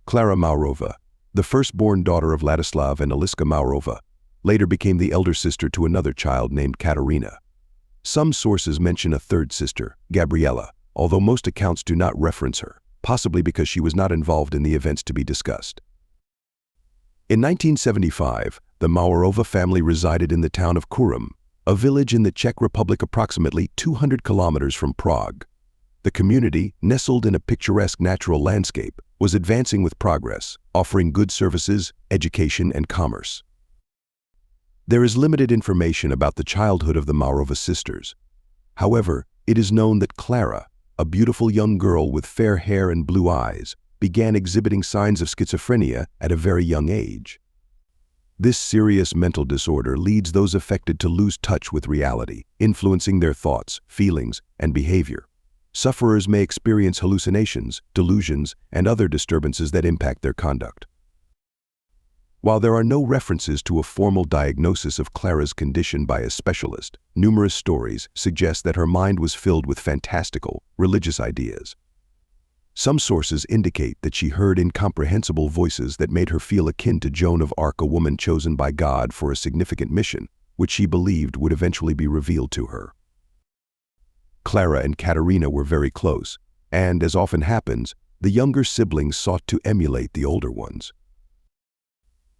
Klara Mauerovak, the firstborn daughter of Ladislav and Aliska Mauerovak, later became the elder sister to another child named Katerina. Some sources mention a third sister, Gabriela, although most accounts do not reference her, possibly because she was not involved in the events to be discussed. In 1975, the Mauerovak family resided in the town of Kurum, a village in the Czech Republic approximately 200 kilometers from Prague. The community, nestled in a picturesque natural landscape, was advancing with progress, offering good services, education, and commerce. There is limited information about the childhood of the Mauerovak sisters. However, it is known that Klara, a beautiful young girl with fair hair and blue eyes, began exhibiting signs of schizophrenia at a very young age. This serious mental disorder leads those affected to lose touch with reality, influencing their thoughts, feelings, and behavior. Sufferers may experience hallucinations, delusions, and other disturbances that impact their conduct. While there are no references to a formal diagnosis of Klara's condition by a specialist, numerous stories suggest that her mind was filled with fantastical, religious ideas. Some sources indicate that she heard incomprehensible voices that made her feel akin to Joan of Arc, a woman chosen by God for a significant mission, which she believed would eventually be revealed to her. Klara and Katerina were very close, and, as often happens, the younger siblings sought to emulate the older ones.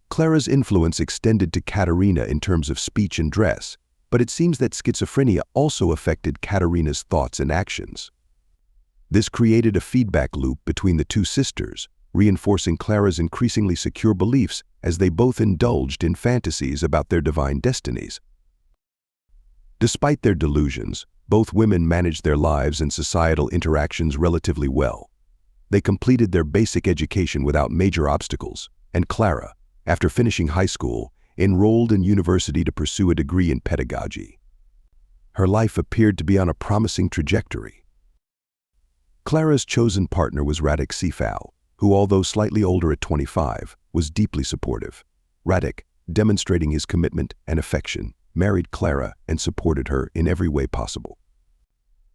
Klara's influence extended to Katerina in terms of speech and dress, but it seems that schizophrenia also affected Katerina's thoughts and actions. This created a feedback loop between the two sisters, reinforcing Klara's increasingly secure beliefs as they both indulged in fantasies about their divine destinies. Despite their delusions, both women managed their lives and societal interactions relatively well. They completed their basic education without major obstacles, and Klara, after finishing high school, enrolled in university to pursue a degree in pedagogy. Her life appeared to be on a promising trajectory. Klara's chosen partner was Radek Sefal, who, although slightly older at 25, was deeply supportive. Radek, demonstrating his commitment and affection, married Klara and supported her in every way possible.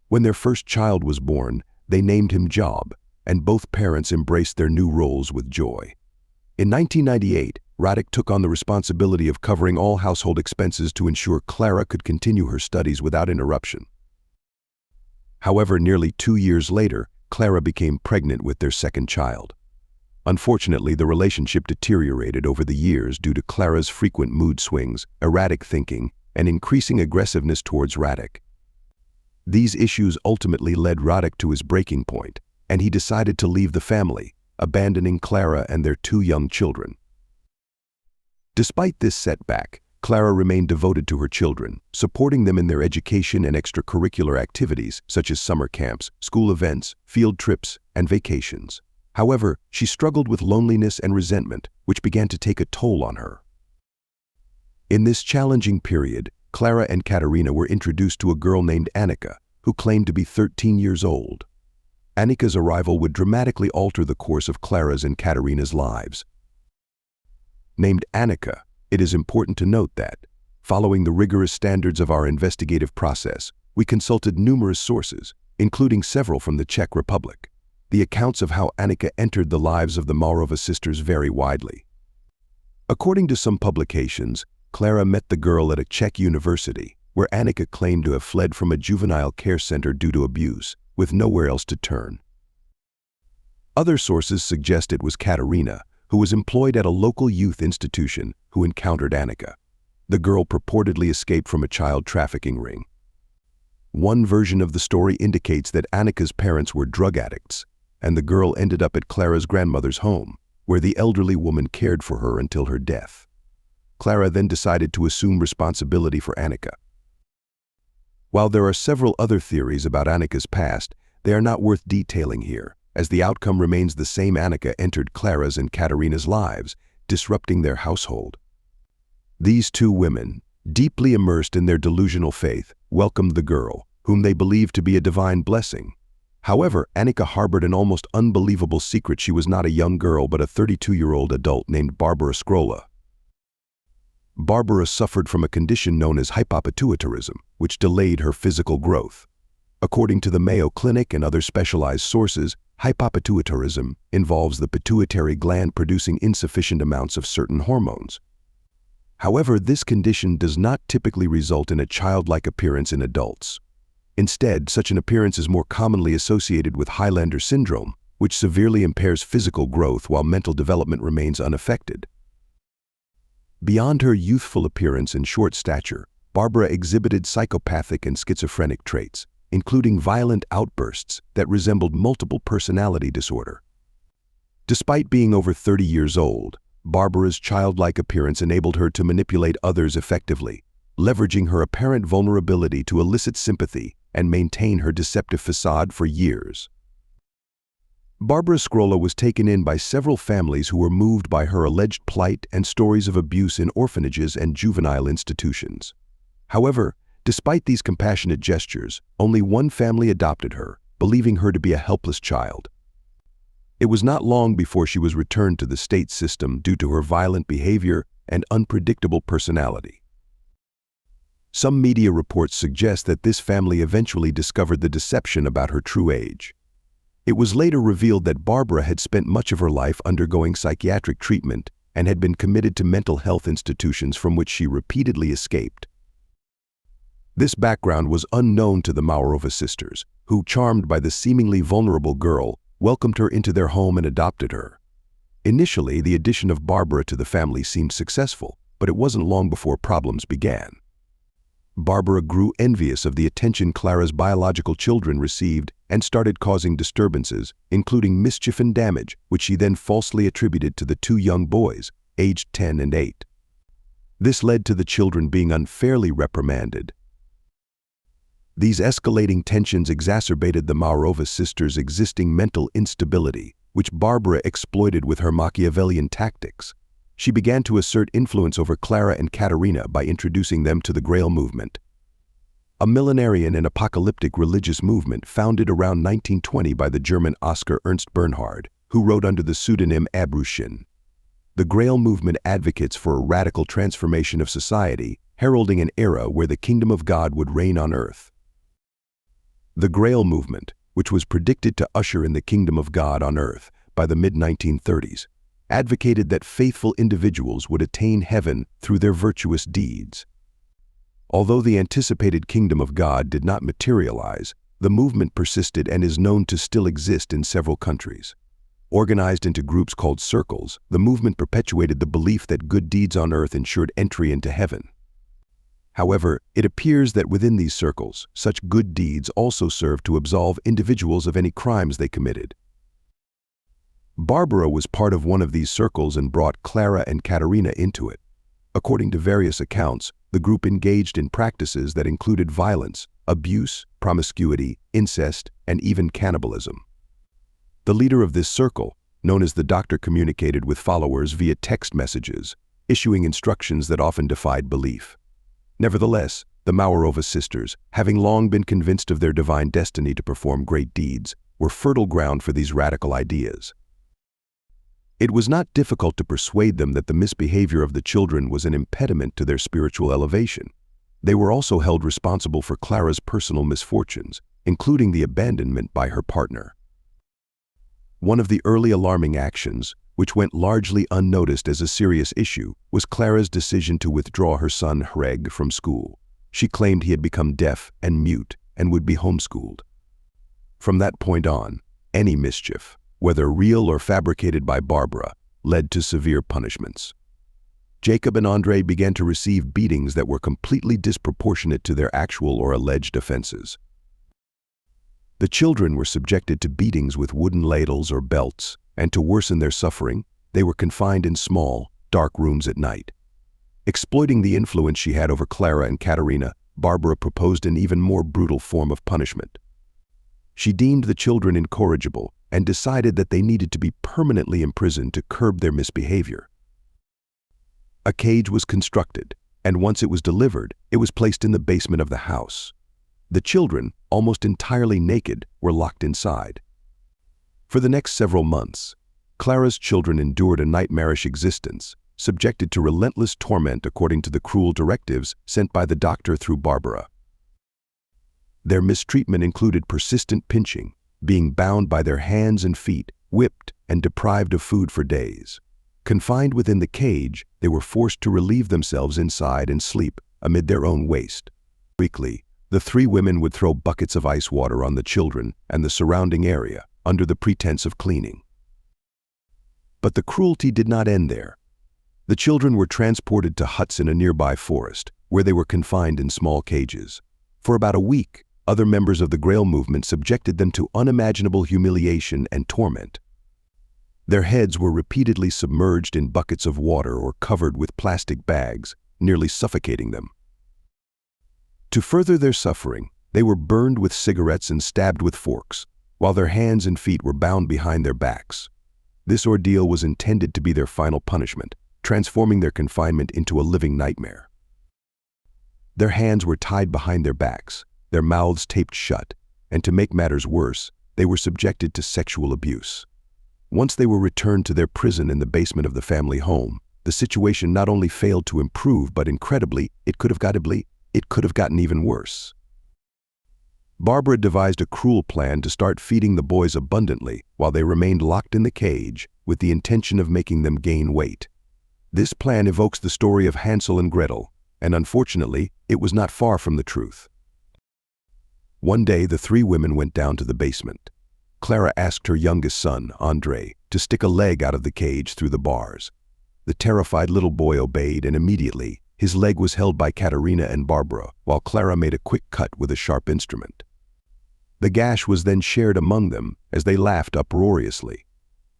When their first child was born, they named him Job, and both parents embraced their new roles with joy. In 1998, Radek took on the responsibility of covering all household expenses to ensure Klara could continue her studies without interruption. However, nearly 2 years later, Klara became pregnant with their second child. Unfortunately, the relationship deteriorated over the years due to Klara's frequent mood swings, erratic thinking, and increasing aggressiveness towards Radek. These issues ultimately led Radek to his breaking point, and he decided to leave the family, abandoning Klara and their 2 young children. Despite this setback, Klara remained devoted to her children, supporting them in their education and extracurricular activities such as summer camps, school events, field trips, and vacations. However, she struggled with loneliness and resentment, which began to take a toll on her. In this challenging period, Klara and Katerina were introduced to a girl named Annika, who claimed to be 13 years old. Annika's arrival would dramatically alter the course of Klara's and Katerina's lives. Named Annika, it is important to note that, following the rigorous standards of our investigative process, we consulted numerous sources, including several from the Czech Republic. The accounts of how Annika entered the lives of the Mauerovak sisters vary widely. According to some publications, Klara met the girl at a Czech university, where Annika claimed to have fled from a juvenile care center due to abuse, with nowhere else to turn. Other sources suggest it was Katerina, who was employed at a local youth institution, who encountered Annika. The girl purportedly escaped from a child trafficking ring. One version of the story indicates that Annika's parents were drug addicts, and the girl ended up at Klara's grandmother's home, where the elderly woman cared for her until her death. Klara then decided to assume responsibility for Annika. While there are several other theories about Annika's past, they are not worth detailing here, as the outcome remains the same. Annika entered Klara's and Katerina's lives, disrupting their household. These 2 women, deeply immersed in their delusional faith, welcomed the girl, whom they believed to be a divine blessing. However, Annika harbored an almost unbelievable secret. She was not a young girl but a 32-year-old adult named Barbara Skrola. Barbara suffered from a condition known as hypopituitarism, which delayed her physical growth. According to the Mayo Clinic and other specialized sources, Hypopituitarism involves the pituitary gland producing insufficient amounts of certain hormones. However, this condition does not typically result in a childlike appearance in adults. Instead, such an appearance is more commonly associated with Highlander syndrome, which severely impairs physical growth while mental development remains unaffected. Beyond her youthful appearance and short stature, Barbara exhibited psychopathic and schizophrenic traits, including violent outbursts that resembled multiple personality disorder. Despite being over 30 years old, Barbara's childlike appearance enabled her to manipulate others effectively, leveraging her apparent vulnerability to elicit sympathy and maintain her deceptive facade for years. Barbara Scrolla was taken in by several families who were moved by her alleged plight and stories of abuse in orphanages and juvenile institutions. However, despite these compassionate gestures, only one family adopted her, believing her to be a helpless child. It was not long before she was returned to the state system due to her violent behavior and unpredictable personality. Some media reports suggest that this family eventually discovered the deception about her true age. It was later revealed that Barbara had spent much of her life undergoing psychiatric treatment and had been committed to mental health institutions from which she repeatedly escaped. This background was unknown to the Mauerovak sisters, who, charmed by the seemingly vulnerable girl, welcomed her into their home and adopted her. Initially, the addition of Barbara to the family seemed successful, but it wasn't long before problems began. Barbara grew envious of the attention Klara's biological children received and started causing disturbances, including mischief and damage, which she then falsely attributed to the two young boys, aged 10 and 8. This led to the children being unfairly reprimanded. These escalating tensions exacerbated the Mauerovak sisters' existing mental instability, which Barbara exploited with her Machiavellian tactics. She began to assert influence over Klara and Katerina by introducing them to the Grail movement, a millenarian and apocalyptic religious movement founded around 1920 by the German Oskar Ernst Bernhard, who wrote under the pseudonym Abruzhin. The Grail movement advocates for a radical transformation of society, heralding an era where the kingdom of God would reign on earth. The Grail movement, which was predicted to usher in the kingdom of God on earth by the mid-1930s, advocated that faithful individuals would attain heaven through their virtuous deeds. Although the anticipated kingdom of God did not materialize, the movement persisted and is known to still exist in several countries. Organized into groups called circles, the movement perpetuated the belief that good deeds on earth ensured entry into heaven. However, it appears that within these circles, such good deeds also served to absolve individuals of any crimes they committed. Barbara was part of one of these circles and brought Klara and Katerina into it. According to various accounts, the group engaged in practices that included violence, abuse, promiscuity, incest, and even cannibalism. The leader of this circle, known as the Doctor, communicated with followers via text messages, issuing instructions that often defied belief. Nevertheless, the Mauerovak sisters, having long been convinced of their divine destiny to perform great deeds, were fertile ground for these radical ideas. It was not difficult to persuade them that the misbehavior of the children was an impediment to their spiritual elevation. They were also held responsible for Klara's personal misfortunes, including the abandonment by her partner. One of the early alarming actions, which went largely unnoticed as a serious issue, was Klara's decision to withdraw her son Hreg from school. She claimed he had become deaf and mute and would be homeschooled. From that point on, any mischief, whether real or fabricated by Barbara, led to severe punishments. Jacob and Andre began to receive beatings that were completely disproportionate to their actual or alleged offenses. The children were subjected to beatings with wooden ladles or belts, and to worsen their suffering, they were confined in small, dark rooms at night. Exploiting the influence she had over Klara and Katerina, Barbara proposed an even more brutal form of punishment. She deemed the children incorrigible and decided that they needed to be permanently imprisoned to curb their misbehavior. A cage was constructed, and once it was delivered, it was placed in the basement of the house. The children, almost entirely naked, were locked inside. For the next several months, Klara's children endured a nightmarish existence, subjected to relentless torment according to the cruel directives sent by the doctor through Barbara. Their mistreatment included persistent pinching, being bound by their hands and feet, whipped, and deprived of food for days. Confined within the cage, they were forced to relieve themselves inside and sleep amid their own waste. Weekly, the three women would throw buckets of ice water on the children and the surrounding area under the pretense of cleaning. But the cruelty did not end there. The children were transported to huts in a nearby forest, where they were confined in small cages. For about a week, other members of the Grail movement subjected them to unimaginable humiliation and torment. Their heads were repeatedly submerged in buckets of water or covered with plastic bags, nearly suffocating them. To further their suffering, they were burned with cigarettes and stabbed with forks, while their hands and feet were bound behind their backs. This ordeal was intended to be their final punishment, transforming their confinement into a living nightmare. Their hands were tied behind their backs, their mouths taped shut, and to make matters worse, they were subjected to sexual abuse. Once they were returned to their prison in the basement of the family home, the situation not only failed to improve, but incredibly, it could have gotten even worse. Barbara devised a cruel plan to start feeding the boys abundantly while they remained locked in the cage, with the intention of making them gain weight. This plan evokes the story of Hansel and Gretel, and unfortunately, it was not far from the truth. One day, the three women went down to the basement. Klara asked her youngest son, Andrei, to stick a leg out of the cage through the bars. The terrified little boy obeyed, and immediately, his leg was held by Katerina and Barbara, while Klara made a quick cut with a sharp instrument. The gash was then shared among them as they laughed uproariously.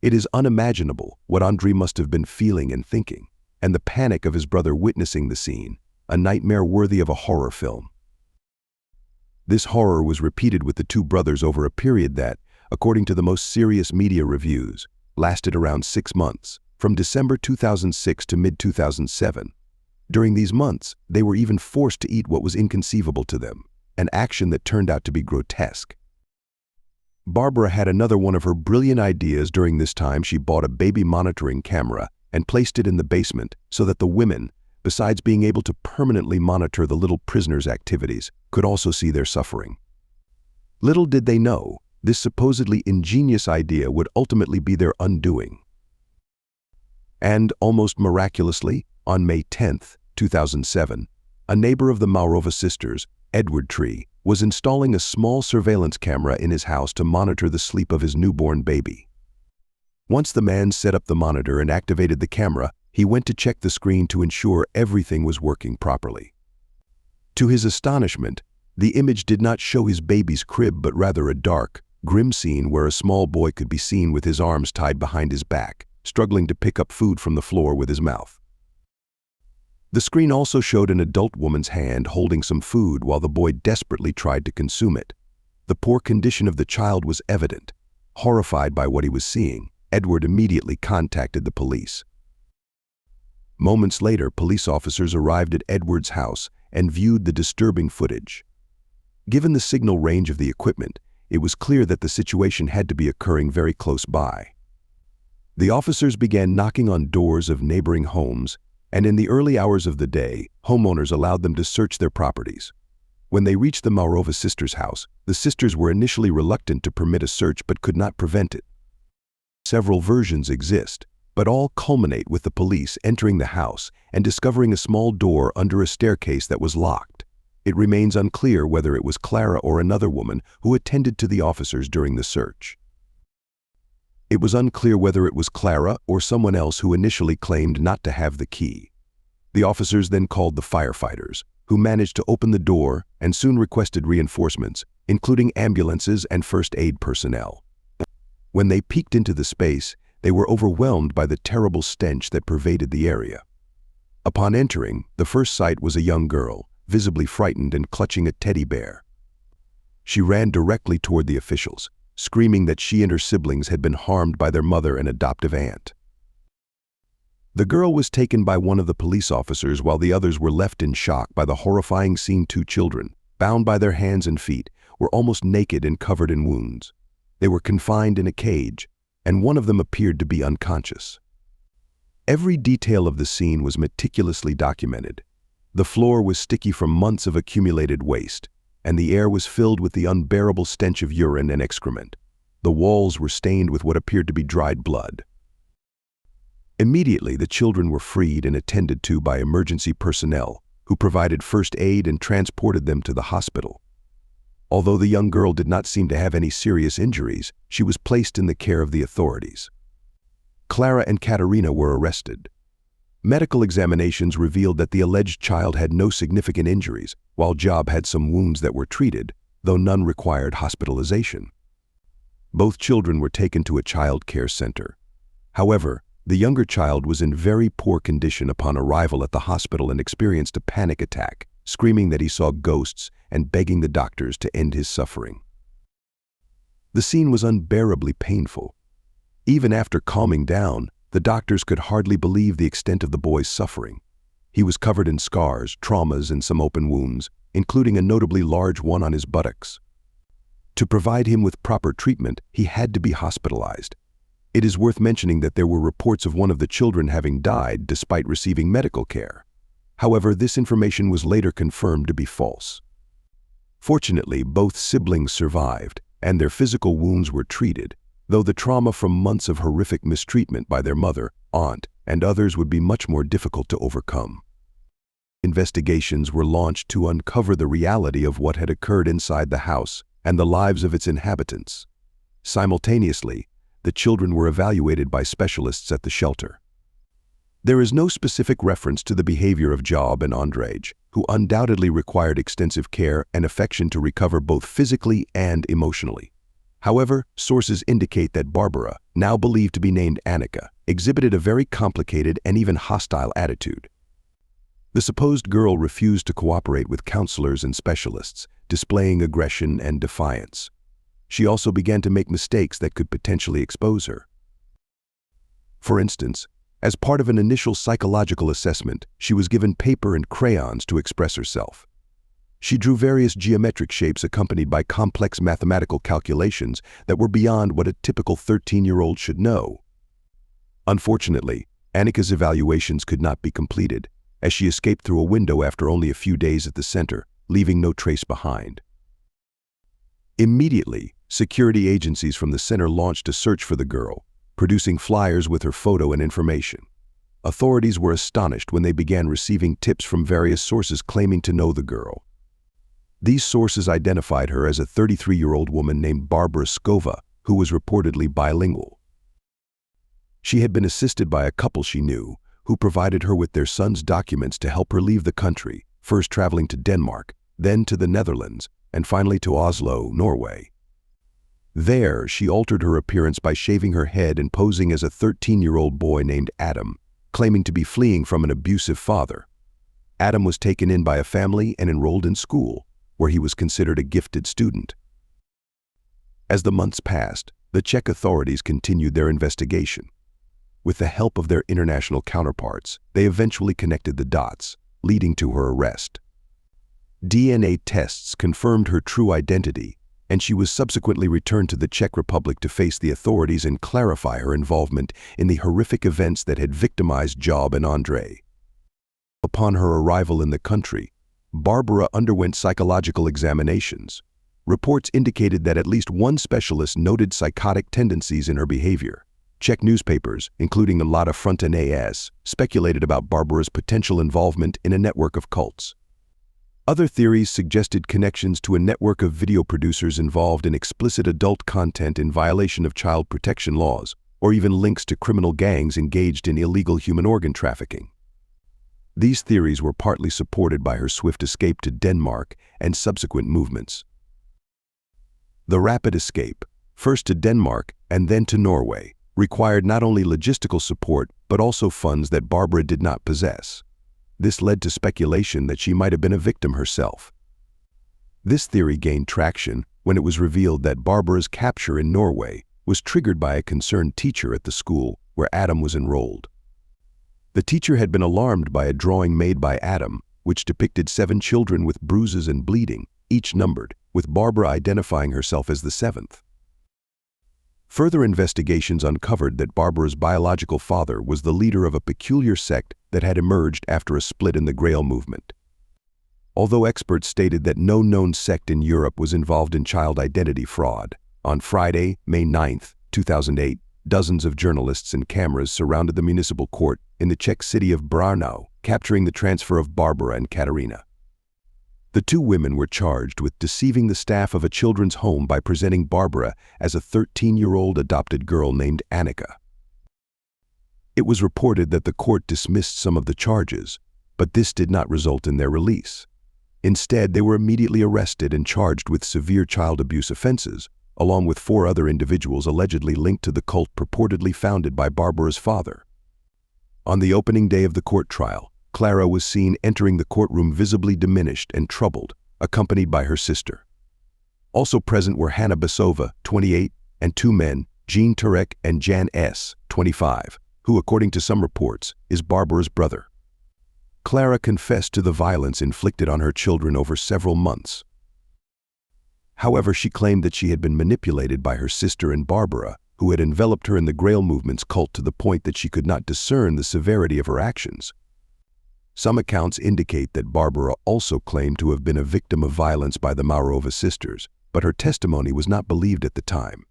It is unimaginable what Andrei must have been feeling and thinking, and the panic of his brother witnessing the scene, a nightmare worthy of a horror film. This horror was repeated with the two brothers over a period that, according to the most serious media reviews, lasted around 6 months, from December 2006 to mid-2007. During these months, they were even forced to eat what was inconceivable to them, an action that turned out to be grotesque. Barbara had another one of her brilliant ideas. During this time, she bought a baby monitoring camera and placed it in the basement so that the women, besides being able to permanently monitor the little prisoners' activities, could also see their suffering. Little did they know, this supposedly ingenious idea would ultimately be their undoing. And, almost miraculously, on May 10, 2007, a neighbor of the Mauerovak sisters, Edward Tree, was installing a small surveillance camera in his house to monitor the sleep of his newborn baby. Once the man set up the monitor and activated the camera, he went to check the screen to ensure everything was working properly. To his astonishment, the image did not show his baby's crib, but rather a dark, grim scene where a small boy could be seen with his arms tied behind his back, struggling to pick up food from the floor with his mouth. The screen also showed an adult woman's hand holding some food while the boy desperately tried to consume it. The poor condition of the child was evident. Horrified by what he was seeing, Edward immediately contacted the police. Moments later, police officers arrived at Edward's house and viewed the disturbing footage. Given the signal range of the equipment, it was clear that the situation had to be occurring very close by. The officers began knocking on doors of neighboring homes, and in the early hours of the day, homeowners allowed them to search their properties. When they reached the Mauerovak sisters' house, the sisters were initially reluctant to permit a search but could not prevent it. Several versions exist, but all culminate with the police entering the house and discovering a small door under a staircase that was locked. It remains unclear whether it was Klara or another woman who attended to the officers during the search. It was unclear whether it was Klara or someone else who initially claimed not to have the key. The officers then called the firefighters, who managed to open the door and soon requested reinforcements, including ambulances and first aid personnel. When they peeked into the space, they were overwhelmed by the terrible stench that pervaded the area. Upon entering, the first sight was a young girl, visibly frightened and clutching a teddy bear. She ran directly toward the officials, screaming that she and her siblings had been harmed by their mother and adoptive aunt. The girl was taken by one of the police officers while the others were left in shock by the horrifying scene. 2 children, bound by their hands and feet, were almost naked and covered in wounds. They were confined in a cage, and one of them appeared to be unconscious. Every detail of the scene was meticulously documented. The floor was sticky from months of accumulated waste, and the air was filled with the unbearable stench of urine and excrement. The walls were stained with what appeared to be dried blood. Immediately, the children were freed and attended to by emergency personnel, who provided first aid and transported them to the hospital. Although the young girl did not seem to have any serious injuries, she was placed in the care of the authorities. Klara and Katerina were arrested. Medical examinations revealed that the alleged child had no significant injuries, while Job had some wounds that were treated, though none required hospitalization. Both children were taken to a child care center. However, the younger child was in very poor condition upon arrival at the hospital and experienced a panic attack, screaming that he saw ghosts and begging the doctors to end his suffering. The scene was unbearably painful. Even after calming down, the doctors could hardly believe the extent of the boy's suffering. He was covered in scars, traumas, and some open wounds, including a notably large one on his buttocks. To provide him with proper treatment, he had to be hospitalized. It is worth mentioning that there were reports of one of the children having died despite receiving medical care. However, this information was later confirmed to be false. Fortunately, both siblings survived, and their physical wounds were treated, though the trauma from months of horrific mistreatment by their mother, aunt, and others would be much more difficult to overcome. Investigations were launched to uncover the reality of what had occurred inside the house and the lives of its inhabitants. Simultaneously, the children were evaluated by specialists at the shelter. There is no specific reference to the behavior of Job and Andrej, who undoubtedly required extensive care and affection to recover both physically and emotionally. However, sources indicate that Barbara, now believed to be named Annika, exhibited a very complicated and even hostile attitude. The supposed girl refused to cooperate with counselors and specialists, displaying aggression and defiance. She also began to make mistakes that could potentially expose her. For instance, as part of an initial psychological assessment, she was given paper and crayons to express herself. She drew various geometric shapes accompanied by complex mathematical calculations that were beyond what a typical 13-year-old should know. Unfortunately, Annika's evaluations could not be completed, as she escaped through a window after only a few days at the center, leaving no trace behind. Immediately, security agencies from the center launched a search for the girl, producing flyers with her photo and information. Authorities were astonished when they began receiving tips from various sources claiming to know the girl. These sources identified her as a 33-year-old woman named Barbara Skova, who was reportedly bilingual. She had been assisted by a couple she knew, who provided her with their son's documents to help her leave the country, first traveling to Denmark, then to the Netherlands, and finally to Oslo, Norway. There, she altered her appearance by shaving her head and posing as a 13-year-old boy named Adam, claiming to be fleeing from an abusive father. Adam was taken in by a family and enrolled in school, where he was considered a gifted student. As the months passed, the Czech authorities continued their investigation. With the help of their international counterparts, they eventually connected the dots, leading to her arrest. DNA tests confirmed her true identity, and she was subsequently returned to the Czech Republic to face the authorities and clarify her involvement in the horrific events that had victimized Job and Andrej. Upon her arrival in the country, Barbara underwent psychological examinations. Reports indicated that at least one specialist noted psychotic tendencies in her behavior. Czech newspapers, including the Mladá Fronta NAS, speculated about Barbara's potential involvement in a network of cults. Other theories suggested connections to a network of video producers involved in explicit adult content in violation of child protection laws, or even links to criminal gangs engaged in illegal human organ trafficking. These theories were partly supported by her swift escape to Denmark and subsequent movements. The rapid escape, first to Denmark and then to Norway, required not only logistical support but also funds that Barbara did not possess. This led to speculation that she might have been a victim herself. This theory gained traction when it was revealed that Barbara's capture in Norway was triggered by a concerned teacher at the school where Adam was enrolled. The teacher had been alarmed by a drawing made by Adam, which depicted 7 children with bruises and bleeding, each numbered, with Barbara identifying herself as the 7th. Further investigations uncovered that Barbara's biological father was the leader of a peculiar sect that had emerged after a split in the Grail movement. Although experts stated that no known sect in Europe was involved in child identity fraud, On Friday, May 9, 2008, dozens of journalists and cameras surrounded the municipal court in the Czech city of Brno, capturing the transfer of Barbara and Katarina. The two women were charged with deceiving the staff of a children's home by presenting Barbara as a 13-year-old adopted girl named Annika. It was reported that the court dismissed some of the charges, but this did not result in their release. Instead, they were immediately arrested and charged with severe child abuse offenses, along with 4 other individuals allegedly linked to the cult purportedly founded by Barbara's father. On the opening day of the court trial, Klara was seen entering the courtroom visibly diminished and troubled, accompanied by her sister. Also present were Hanna Basova, 28, and 2 men, Jean Turek and Jan S., 25, who, according to some reports, is Barbara's brother. Klara confessed to the violence inflicted on her children over several months. However, she claimed that she had been manipulated by her sister and Barbara, who had enveloped her in the Grail movement's cult to the point that she could not discern the severity of her actions. Some accounts indicate that Barbara also claimed to have been a victim of violence by the Mauerovak sisters, but her testimony was not believed at the time.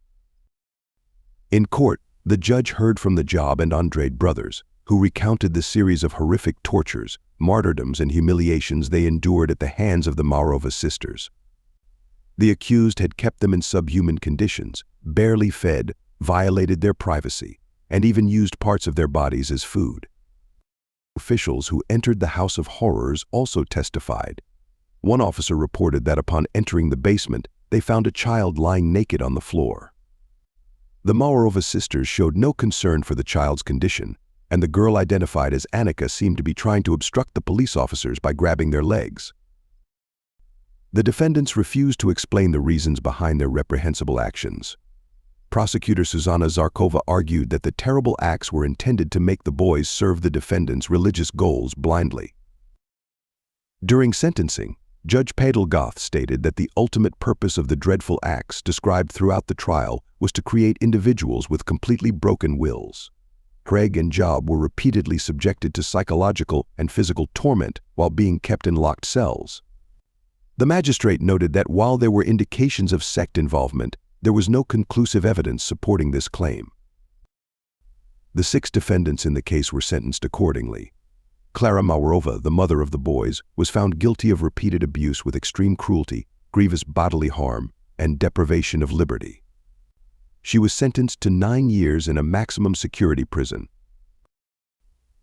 In court, the judge heard from the Job and Andrade brothers, who recounted the series of horrific tortures, martyrdoms, and humiliations they endured at the hands of the Mauerovak sisters. The accused had kept them in subhuman conditions, barely fed, violated their privacy, and even used parts of their bodies as food. Officials who entered the House of Horrors also testified. One officer reported that upon entering the basement, they found a child lying naked on the floor. The Mauerovak sisters showed no concern for the child's condition, and the girl identified as Annika seemed to be trying to obstruct the police officers by grabbing their legs. The defendants refused to explain the reasons behind their reprehensible actions. Prosecutor Susanna Zarkova argued that the terrible acts were intended to make the boys serve the defendants' religious goals blindly. During sentencing, Judge Padel Goth stated that the ultimate purpose of the dreadful acts described throughout the trial was to create individuals with completely broken wills. Craig and Job were repeatedly subjected to psychological and physical torment while being kept in locked cells. The magistrate noted that while there were indications of sect involvement, there was no conclusive evidence supporting this claim. The 6 defendants in the case were sentenced accordingly. Klara Mauerovak, the mother of the boys, was found guilty of repeated abuse with extreme cruelty, grievous bodily harm, and deprivation of liberty. She was sentenced to 9 years in a maximum security prison.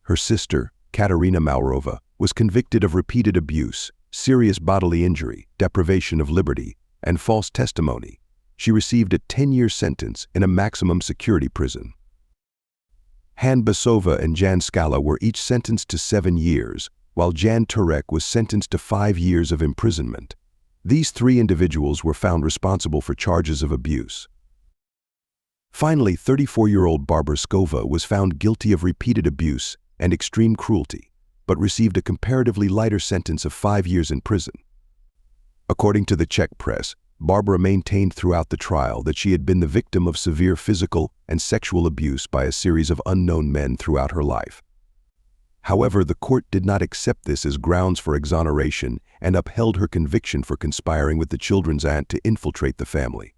Her sister, Katarina Mauerovak, was convicted of repeated abuse, serious bodily injury, deprivation of liberty, and false testimony. She received a 10-year sentence in a maximum security prison. Hanna Basova and Jan Skala were each sentenced to 7 years, while Jan Turek was sentenced to 5 years of imprisonment. These 3 individuals were found responsible for charges of abuse. Finally, 34-year-old Barbara Skova was found guilty of repeated abuse and extreme cruelty, but received a comparatively lighter sentence of 5 years in prison. According to the Czech press, Barbara maintained throughout the trial that she had been the victim of severe physical and sexual abuse by a series of unknown men throughout her life. However, the court did not accept this as grounds for exoneration and upheld her conviction for conspiring with the children's aunt to infiltrate the family.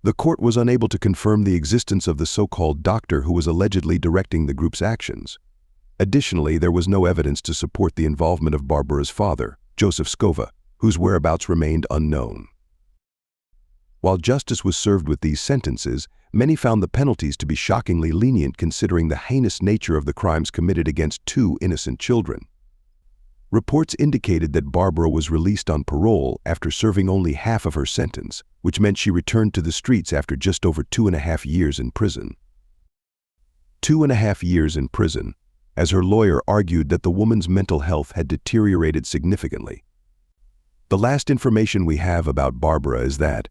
The court was unable to confirm the existence of the so-called doctor who was allegedly directing the group's actions. Additionally, there was no evidence to support the involvement of Barbara's father, Joseph Skova, whose whereabouts remained unknown. While justice was served with these sentences, many found the penalties to be shockingly lenient considering the heinous nature of the crimes committed against 2 innocent children. Reports indicated that Barbara was released on parole after serving only half of her sentence, which meant she returned to the streets after just over 2.5 years in prison. 2.5 years in prison, as her lawyer argued that the woman's mental health had deteriorated significantly. The last information we have about Barbara is that,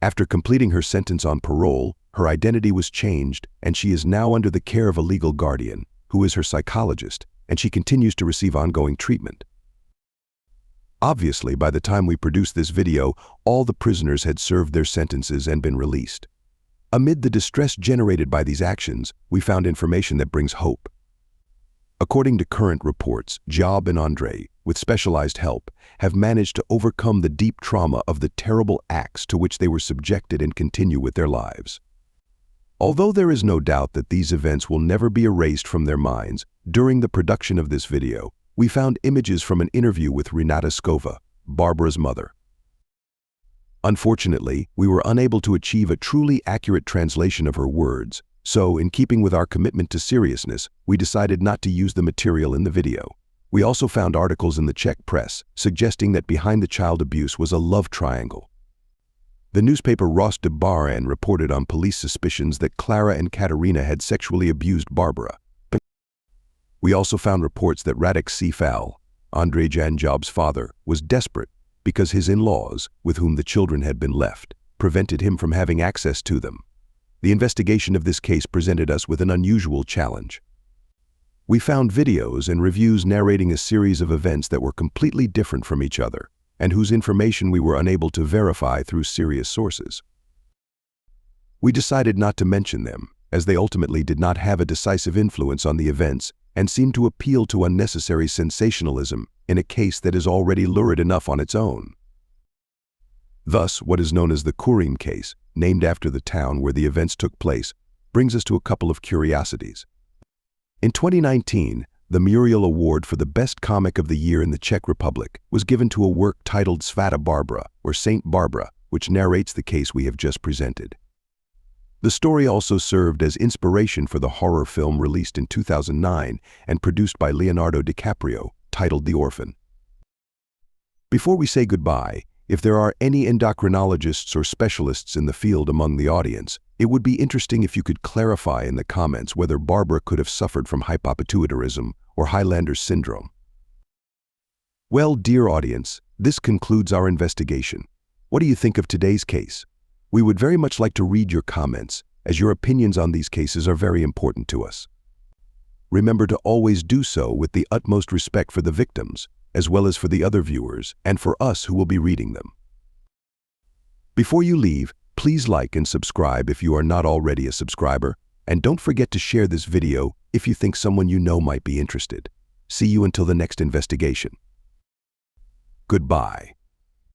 after completing her sentence on parole, her identity was changed and she is now under the care of a legal guardian, who is her psychologist, and she continues to receive ongoing treatment. Obviously, by the time we produced this video, all the prisoners had served their sentences and been released. Amid the distress generated by these actions, we found information that brings hope. According to current reports, Job and Andre, with specialized help, have managed to overcome the deep trauma of the terrible acts to which they were subjected and continue with their lives. Although there is no doubt that these events will never be erased from their minds, during the production of this video, we found images from an interview with Renata Skova, Barbara's mother. Unfortunately, we were unable to achieve a truly accurate translation of her words, so in keeping with our commitment to seriousness, we decided not to use the material in the video. We also found articles in the Czech press suggesting that behind the child abuse was a love triangle. The newspaper Rost Debaran reported on police suspicions that Klara and Katerina had sexually abused Barbara. We also found reports that Radek Cefal, Andrei Janjob's father, was desperate because his in-laws, with whom the children had been left, prevented him from having access to them. The investigation of this case presented us with an unusual challenge. We found videos and reviews narrating a series of events that were completely different from each other, and whose information we were unable to verify through serious sources. We decided not to mention them, as they ultimately did not have a decisive influence on the events and seemed to appeal to unnecessary sensationalism in a case that is already lurid enough on its own. Thus, what is known as the Kurim case, named after the town where the events took place, brings us to a couple of curiosities. In 2019, the Muriel Award for the Best Comic of the Year in the Czech Republic was given to a work titled Svata Barbara, or Saint Barbara, which narrates the case we have just presented. The story also served as inspiration for the horror film released in 2009 and produced by Leonardo DiCaprio, titled The Orphan. Before we say goodbye, if there are any endocrinologists or specialists in the field among the audience, it would be interesting if you could clarify in the comments whether Barbara could have suffered from hypopituitarism or Highlander syndrome. Well, dear audience, this concludes our investigation. What do you think of today's case? We would very much like to read your comments, as your opinions on these cases are very important to us. Remember to always do so with the utmost respect for the victims, as well as for the other viewers and for us who will be reading them. Before you leave, please like and subscribe if you are not already a subscriber, and don't forget to share this video if you think someone you know might be interested. See you until the next investigation. Goodbye.